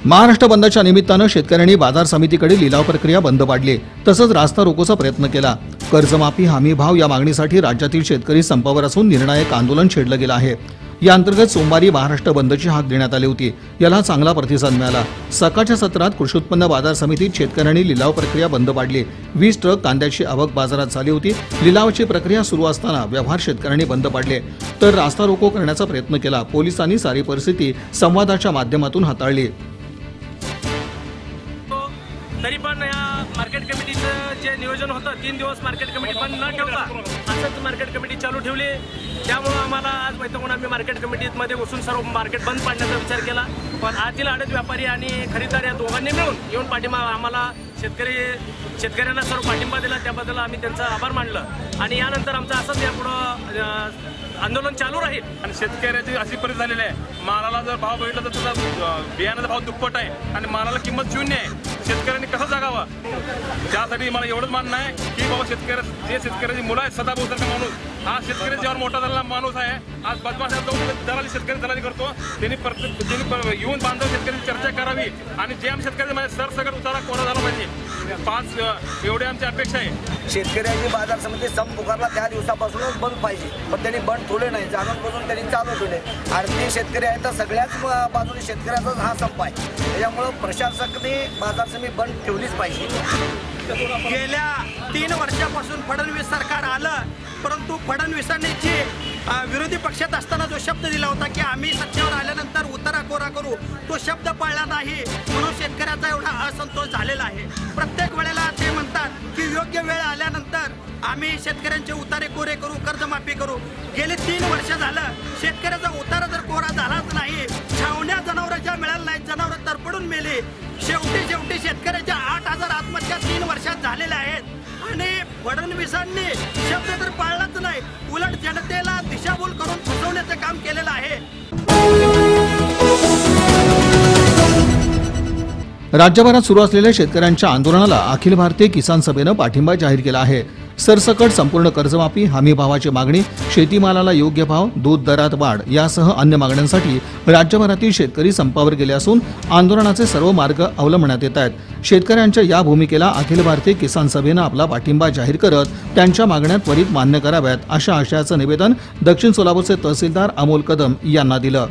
महाराष्ट्र बंदच्या निमित्तानं शेतकऱ्यांनी बाजार समितीकडे लिलाव प्रक्रिया बंद पाडली, तसंच रास्ता रोकोचा प्रयत्न केला। कर्जमाफी हमी भाव या मागणीसाठी राज्यातील शेतकरी संपावर असून निर्णायक आंदोलन छेडलं गेलं आहे। या अंतर्गत सोमवारी महाराष्ट्र बंदची हाक देण्यात आली होती। याला चांगला प्रतिसाद मिळाला। सकाळच्या सत्रात कृषी उत्पन्न बाजार समितीत शेतकऱ्यांनी लिलाव प्रक्रिया बंद पाडली। 20 ट्रक कांद्याची आवक बाजारात झाली होती। लिलावाची प्रक्रिया सुरू असताना व्यवहार शेतकऱ्यांनी बंद पाडले, तर रास्ता रोको करण्याचा प्रयत्न केला। पोलिसांनी सारी परिस्थिती संवादाच्या माध्यमातून हाताळली। तरी पण या मार्केट कमिटीचं जे नियोजन होतं 3 दिवस मार्केट कमिटी बंद न ठेवता असंच मार्केट कमिटी चालू ठेवली। त्यामुळे आम्हाला आज वैतवून आम्ही मार्केट कमिटीमध्ये बसून सर्व मार्केट बंद पाडण्याचा विचार केला। पण आतील आडत व्यापारी आणि खरेदीदार या दोघांनी मिळून येऊन पाठिंबा आम्हाला शेतकऱ्यांना सर्व पाठिंबा दिला, त्याबद्दल आम्ही त्यांचा आभार मानलं। आणि यानंतर आमचं असंच यापुढं आंदोलन चालू राहील। आणि शेतकऱ्याची अशी परिस्थिती झालेली आहे, मालाला जर भाव बघितला तर त्याचा बियाण्याचा भाव दुप्पट आहे आणि मालाला किंमत शून्य आहे। शेतकऱ्यांनी कसं जगावं, त्यासाठी मला एवढंच मानणं आहे की बाबा शेतकऱ्याची मुलं आहेत, सदाभाऊसारखा माणूस हा शेतकऱ्याच्यावर मोठा झालेला माणूस आहे। आज बदमाश दलाली शेतकरी दलाली करतो, त्यांनी येऊन बांधव शेतकऱ्यांची चर्चा करावी आणि जे आम्ही शेतकऱ्याचे सरसकट उतारा कोरा झाला पाहिजे। 5 एवढी आमची अपेक्षा आहे। शेतकऱ्यांची बाजार समिती संप पुकारला त्या दिवसापासूनच बंद पाहिजे, पण त्यांनी बंद ठेवले नाही, जाणून बुजून त्यांनी चालू ठेवले। आरती शेतकरी आहेत तर सगळ्याच बाजूने शेतकऱ्याचाच हा संप आहे, त्याच्यामुळे प्रशासकाने बाजार समिती बंद ठेवलीच पाहिजे। गेल्या 3 वर्षापासून फडणवीस सरकार आलं, परंतु फडणवीसांनी जे विरोधी पक्षात असताना जो शब्द दिला होता की आम्ही सत्तेवर आल्यानंतर उतारा कोरा करू, तो शब्द पाळला नाही, म्हणून शेतकऱ्याचा एवढा असंतोष झालेला आहे। प्रत्येक वेळेला ते म्हणतात की योग्य वेळ आल्यानंतर आम्ही शेतकऱ्यांचे उतारे कोरे करू, कर्जमाफी करू। गेले 3 वर्ष झालं शेतकऱ्याचा उतारा जर कोरा झालाच नाही, छावण्या जनावरांच्या मिळाल्या नाहीत, जनावर तरपडून मेले। शेवटी शेतकऱ्याच्या 8000 आत्महत्या 3 वर्षात झालेल्या आहेत आणि फडणवीसांनी शब्द तर पाळलाच नाही, उलट जनतेला दिशाभूल करून फसवण्याचं काम केलेलं आहे। राज्यभरात सुरू असलेल्या शेतकऱ्यांच्या आंदोलनाला अखिल भारतीय किसान सभेनं पाठिंबा जाहीर केला आहे। सरसकट संपूर्ण कर्जमाफी, हमी भावाची मागणी, शेतीमालाला योग्य भाव, दूध दरात वाढ यासह अन्य मागण्यांसाठी राज्यभरातील शेतकरी संपावर गेले असून आंदोलनाचे सर्व मार्ग अवलंबण्यात येत आहेत। शेतकऱ्यांच्या या भूमिकेला अखिल भारतीय किसान सभेनं आपला पाठिंबा जाहीर करत त्यांच्या मागण्या त्वरित मान्य कराव्यात अशा आशयाचं निवेदन दक्षिण सोलापूरचे तहसीलदार अमोल कदम यांना दिलं।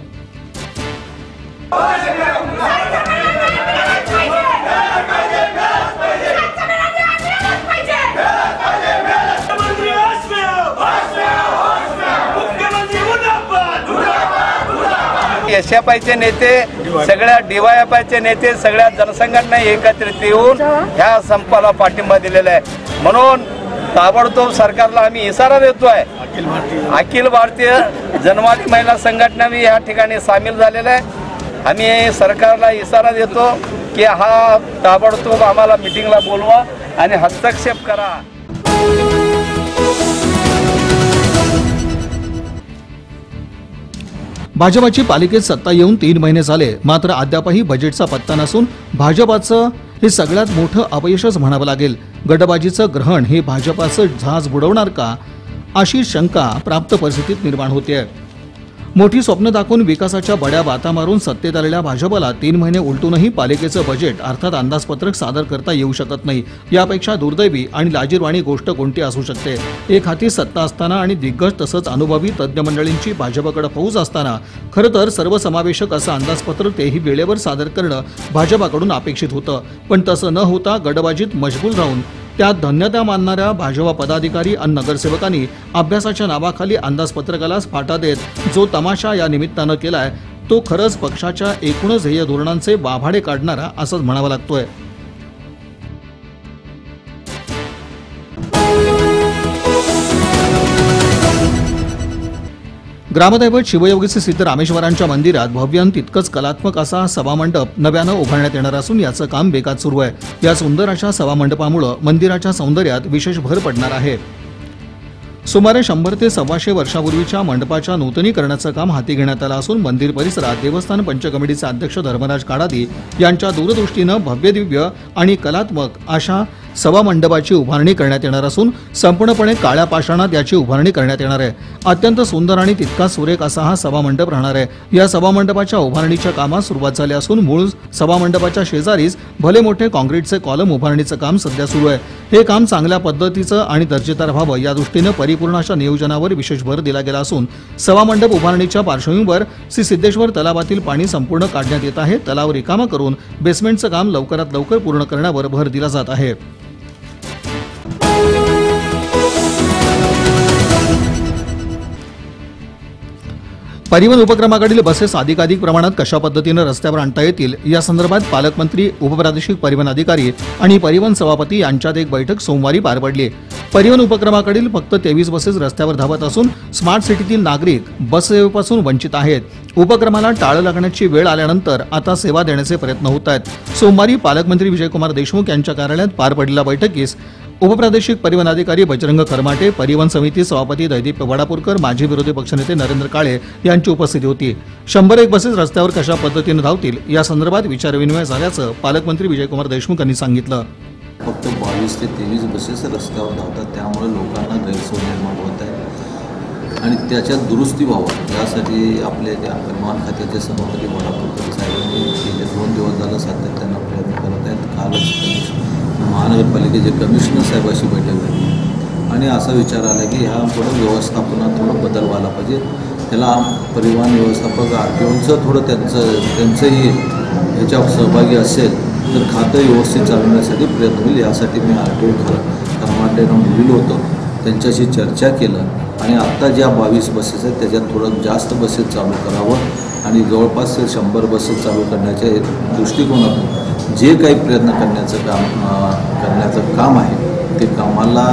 एसएफआयचे नेते, सगळ्या डीवायएफआयचे नेते, सगळ्या जनसंघटना एकत्रित येऊन ह्या संपाला पाठिंबा दिलेला आहे। म्हणून ताबडतोब सरकारला आम्ही इशारा देतोय। अखिल भारतीय जनवादी महिला संघटना भी या ठिकाणी सामील झालेला आहे। आम्ही सरकारला इशारा देतो की हा ताबडतोब आम्हाला मीटिंगला बोलवा आणि हस्तक्षेप करा। भाजपाची पालिकेत सत्ता येऊन 3 महिने झाले, मात्र अद्यापही बजेटचा पत्ता नसून भाजपाचं हे सगळ्यात मोठं अपयशच म्हणावं लागेल। गटबाजीचं ग्रहण हे भाजपाचं जहाज बुडवणार का, अशी शंका प्राप्त परिस्थितीत निर्माण होते। मोठी स्वप्न दाखवून विकासाच्या बड्या बाता मारून सत्तेत आलेल्या भाजपाला 3 महिने उलटूनही पालिकेचं बजेट अर्थात अंदाजपत्रक सादर करता येऊ शकत नाही। यापेक्षा दुर्दैवी आणि लाजिरवाणी गोष्ट कोणती असू शकते? एक हाती सत्ता असताना आणि दिग्गज तसंच अनुभवी तज्ज्ञ मंडळींची भाजपाकडे फौज असताना खरं तर सर्वसमावेशक असं अंदाजपत्रक तेही वेळेवर सादर करणं भाजपाकडून अपेक्षित होतं, पण तसं न होता गडबाजीत मशगूल राहून त्यात धन्यता मानणाऱ्या भाजपा पदाधिकारी आणि नगरसेवकांनी अभ्यासाच्या नावाखाली अंदाजपत्रकालाच फाटा देत जो तमाशा या निमित्तानं केलाय तो खरंच पक्षाच्या एकूणच ध्येय धोरणांचे वाभाडे काढणारा असंच म्हणावं लागतोय। ग्रामदैवत शिवयोगीचे सिद्ध रामेश्वरांच्या मंदिरात भव्य आणि तितकंच कलात्मक असा सभामंडप नव्यानं उभारण्यात येणार असून याचं काम वेगात सुरू आहे। या सुंदर अशा सभामंडपामुळे मंदिराच्या सौंदर्यात विशेष भर पडणार आहे। सुमारे 100 ते 125 वर्षापूर्वीच्या मंडपाच्या नूतनीकरणाचं काम हाती घेण्यात आलं असून मंदिर परिसरात देवस्थान पंच कमिटीचे अध्यक्ष धर्मराज काडादी यांच्या दूरदृष्टीनं भव्य दिव्य आणि कलात्मक अशा सभामंडपाची उभारणी करण्यात येणार असून संपूर्णपणे काळ्या पाषाणात याची उभारणी करण्यात येणार आहे. अत्यंत सुंदर आणि तितका सुरेख असा हा सभामंडप राहणार आहे. या सभामंडपाच्या उभारणीच्या कामास सुरुवात झाली असून मूळ सभामंडपाच्या शेजारीच भले मोठे काँक्रीटचे कॉलम उभारणीचं काम सध्या सुरू आहे. हे काम चांगल्या पद्धतीचं आणि दर्जेदार व्हावं या दृष्टीनं परिपूर्ण अशा नियोजनावर विशेष भर दिला गेला असून सभामंडप उभारणीच्या पार्श्वभूमीवर श्री सिद्धेश्वर तलावातील पाणी संपूर्ण काढण्यात येत आहे. तलाव रिकामा करून बेसमेंटचं काम लवकरात लवकर पूर्ण करण्यावर भर दिला जात आहे. परिवहन उपक्रमाकडील बसेस अधिकाधिक प्रमाणात कशा पद्धतीने रस्त्यावर आणता येतील या संदर्भात पालकमंत्री, उपप्रादेशिक परिवहन अधिकारी आणि परिवहन सभापती यांच्यात एक बैठक सोमवारी पार पडली. परिवहन उपक्रमाकडील फक्त 23 बसेस रस्त्यावर धावत असून स्मार्ट सिटीतील नागरिक बस सेवेपासून वंचित आहेत. उपक्रमाला टाळं लागण्याची वेळ आल्यानंतर आता सेवा देण्याचे प्रयत्न होत आहेत. सोमवारी पालकमंत्री विजयकुमार देशमुख यांच्या कार्यालयात पार पडलेल्या बैठकीस उपप्रादेशिक परिवहन अधिकारी बजरंग खरमाटे, परिवहन समिती सभापती दैदिप्य वडापूरकर, माजी विरोधी पक्षनेते नरेंद्र काळे यांची उपस्थिती होती. 101 बसेस रस्त्यावर कशा पद्धतीने धावतील या संदर्भात विचारविनिमय झाल्याचं पालकमंत्री विजयकुमार देशमुख यांनी सांगितलं. फक्त 22 ते 23 बसेस रस्त्यावर धावतात, त्यामुळे लोकांना गैरसोय निर्माण होत आहे आणि त्याच्यात दुरुस्ती व्हावं यासाठी आपले त्या परिवहन खात्याचे सभापती वडापूरकर साहेबांनी गेले 2 दिवस झालं सातत्यानं प्रयत्न करत आहेत. कालच महानगरपालिकेचे कमिशनर साहेबांशी बैठक झाली आणि असा विचार आला की ह्या थोडं व्यवस्थापनात थोडं बदल व्हायला पाहिजे. त्याला परिवहन व्यवस्थापक RTOचं थोडं त्यांचंही ह्याच्यात सहभागी असेल तर खातं व्यवस्थित चालवण्यासाठी प्रयत्न होईल. यासाठी मी RTO खरमाटेंना बोललो होतो, त्यांच्याशी चर्चा केलं आणि आत्ता ज्या 22 बसेस आहेत त्याच्यात थोडं जास्त बसेस चालू करावं आणि जवळपास 100 बसेस चालू करण्याच्या दृष्टिकोनातून जे काही प्रयत्न करण्याचं काम आहे ते कामाला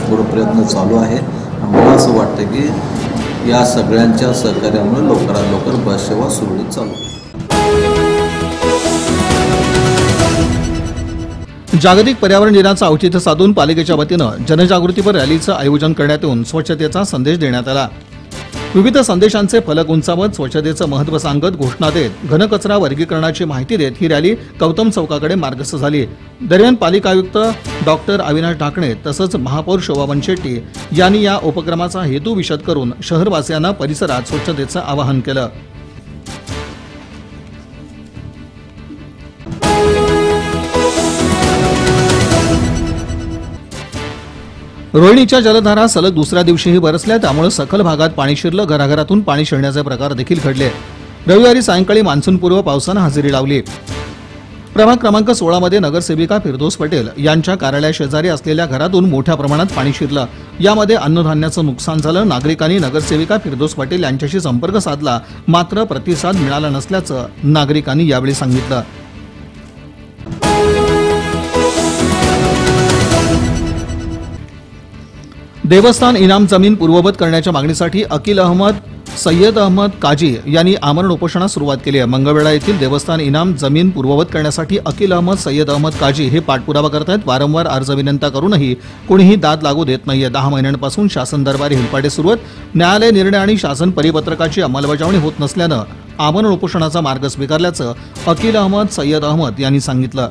थोडं प्रयत्न चालू आहे. मला असं वाटतं की या सगळ्यांच्या सहकार्यामुळे लवकरात लवकर बस सेवा सुरळीत चालू होईल. जागतिक पर्यावरण दिनाचं औचित्य साधून पालिकेच्या वतीनं जनजागृतीपर रॅलीचं आयोजन करण्यात येऊन स्वच्छतेचा संदेश देण्यात आला. विविध संदेशांचे फलक उंचावत स्वच्छतेचं महत्त्व सांगत घोषणा देत घनकचरा वर्गीकरणाची माहिती देत ही रॅली गौतम चौकाकडे मार्गस्थ झाली. दरम्यान पालिका आयुक्त डॉक्टर अविनाश ढाकणे तसंच महापौर शोभा बनशेट्टी यांनी या उपक्रमाचा हेतू विशद करून शहरवासियांना परिसरात स्वच्छतेचं आवाहन केलं. रोहिणीच्या जलधारा सलग दुसऱ्या दिवशीही बरसल्या, त्यामुळे सखल भागात पाणी शिरलं. घराघरातून पाणी शिरण्याचे प्रकार देखील घडले. रविवारी सायंकाळी मान्सूनपूर्व पावसानं हजेरी लावली. प्रभाग क्रमांक 16 मध्ये नगरसेविका फिरदौस पटेल यांच्या कार्यालयाशेजारी असलेल्या घरातून मोठ्या प्रमाणात पाणी शिरलं. यामध्ये अन्नधान्याचं नुकसान झालं. नागरिकांनी नगरसेविका फिरदौस पटेल यांच्याशी संपर्क साधला, मात्र प्रतिसाद मिळाला नसल्याचं नागरिकांनी यावेळी सांगितलं. देवस्थान इनाम जमीन पूर्ववत करण्याच्या मागणीसाठी अकील अहमद सय्यद अहमद काजी यांनी आमरण उपोषणास सुरुवात केली आहे. मंगळवेढा येथील देवस्थान इनाम जमीन पूर्ववत करण्यासाठी अकील अहमद सय्यद अहमद काजी हे पाठपुरावा करत आहेत. वारंवार अर्ज विनंत्या करूनही कोणीही दाद लागू देत नाहीये. 10 महिन्यांपासून शासन दरबारी हेलपाटे सुरू आहेत. न्यायालय निर्णय आणि शासन परिपत्रकाची अंमलबजावणी होत नसल्यानं आमरण उपोषणाचा मार्ग स्वीकारल्याचं अकील अहमद सय्यद अहमद यांनी सांगितलं.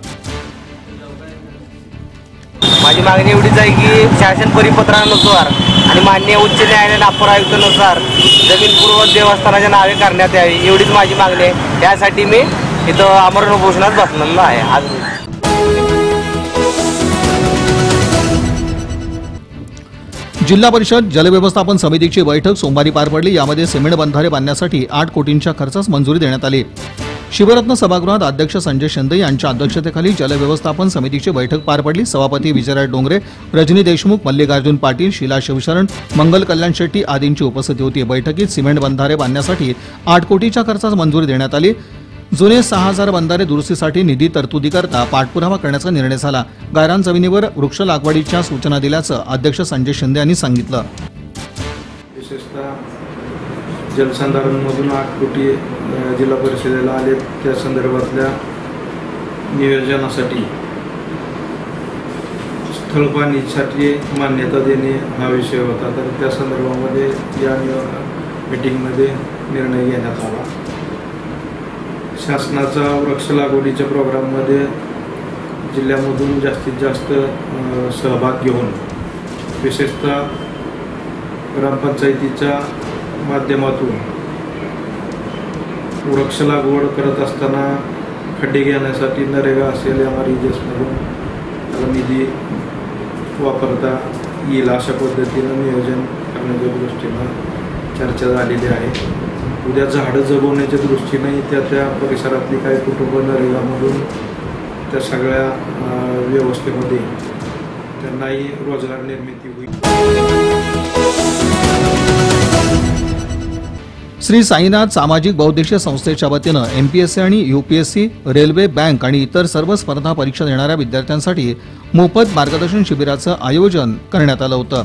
माझी मागणी एवढीच आहे की शासन परिपत्रानुसार आणि माननीय उच्च न्यायालय नागपूर आयुक्तानुसार जमीन पूर्ववत देवस्थानाच्या नावे करण्यात यावी, एवढीच माझी मागणी आहे. त्यासाठी मी इथं आमरण उपोषणात बसलेलो आहे. आज जिल्हा परिषद जलव्यवस्थापन समितीची बैठक सोमवारी पार पडली. यामध्ये सिमेंट बंधारे बांधण्यासाठी 8 कोटींच्या खर्चास मंजुरी देण्यात आली. शिवरत्न सभागृहात अध्यक्ष संजय शिंदे यांच्या अध्यक्षतेखाली जलव्यवस्थापन समितीची बैठक पार पडली. सभापती विजयराज डोंगरे, रजनी देशमुख, मल्लिकार्जुन पाटील, शीला शिवशरण, मंगल कल्याण शेट्टी आदींची उपस्थिती होती. बैठकीत सिमेंट बंधारे बांधण्यासाठी 8 कोटीच्या खर्चास मंजुरी देण्यात आली. जुने 6000 बंधारे दुरुस्तीसाठी निधी तरतुदीकरता पाठपुरावा करण्याचा निर्णय झाला. गायरान जमिनीवर वृक्ष लागवडीच्या सूचना दिल्याचं अध्यक्ष संजय शिंदे यांनी सांगितलं. विशेषतः जलसंधारणमधून 8 कोटी जिल्हा परिषदेला आले, त्या संदर्भातल्या नियोजनासाठी स्थळपाणीसाठी मान्यता देणे हा विषय होता. तर त्या संदर्भामध्ये या मीटिंगमध्ये निर्णय घेण्यात आला. शासनाचा वृक्ष लागवडीच्या प्रोग्राममध्ये जिल्ह्यामधून जास्तीत जास्त सहभाग घेऊन विशेषतः ग्रामपंचायतीच्या माध्यमातून वृक्ष लागवड करत असताना खड्डे घेण्यासाठी नरेगा असेल MREGSमधून त्याला निधी वापरता येईल अशा पद्धतीनं नियोजन करण्याच्या दृष्टीनं चर्चा झालेली आहे. उद्या झाडं जगवण्याच्या दृष्टीने त्या परिसरातली काही कुटुंब नरेगामधून त्या सगळ्या व्यवस्थेमध्ये त्यांनाही रोजगार निर्मिती होईल. श्री साईनाथ सामाजिक बौद्धिक संस्थेच्या वतीनं MPSC आणि UPSC, रेल्वे, बँक आणि इतर सर्व स्पर्धा परीक्षा देणाऱ्या विद्यार्थ्यांसाठी मोफत मार्गदर्शन शिबिराचं आयोजन करण्यात आलं होतं.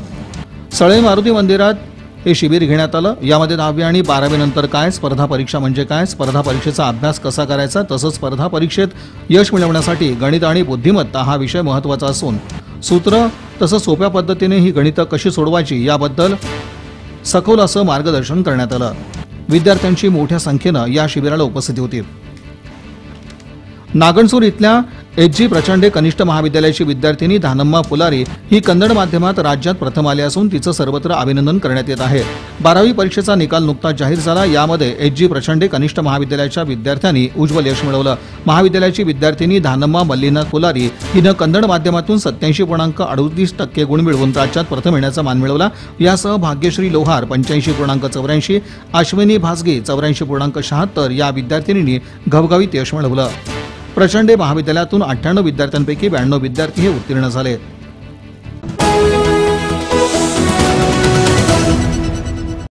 सळे मारुती मंदिरात हे शिबिर घेण्यात आलं. यामध्ये 10वी आणि 12वी नंतर काय, स्पर्धा परीक्षा म्हणजे काय, स्पर्धा परीक्षेचा अभ्यास कसा करायचा, तसंच स्पर्धा परीक्षेत यश मिळवण्यासाठी गणित आणि बुद्धिमत्ता हा विषय महत्त्वाचा असून सूत्र तसंच सोप्या पद्धतीने ही गणितं कशी सोडवायची याबद्दल सखोल असं मार्गदर्शन करण्यात आलं. विद्यार्थ्यांची मोठ्या संख्येनं या शिबिराला उपस्थिती होती. नागणसूर इथल्या HG प्रचंडे कनिष्ठ महाविद्यालयाची विद्यार्थिनी धानम्मा पुलारी ही कन्नड माध्यमात राज्यात प्रथम आली असून तिचं सर्वत्र अभिनंदन करण्यात येत आहे. 12वी परीक्षेचा निकाल नुकताच जाहीर झाला. यामध्ये HG प्रचंडे कनिष्ठ महाविद्यालयाच्या विद्यार्थ्यांनी उज्ज्वल यश मिळवलं. महाविद्यालयाची विद्यार्थिनी धानम्मा मल्लीनाथ पुलारी हिनं कन्नड माध्यमातून 87.38% गुण मिळवून राज्यात प्रथम येण्याचा मान मिळवला. यासह भाग्यश्री लोहार 85.84, अश्विनी भासगी 84.76 या विद्यार्थिनींनी घवघवीत यश मिळवलं. प्रचंडे महाविद्यालयातून 98 विद्यार्थ्यांपैकी 92 विद्यार्थी हे उत्तीर्ण झाले.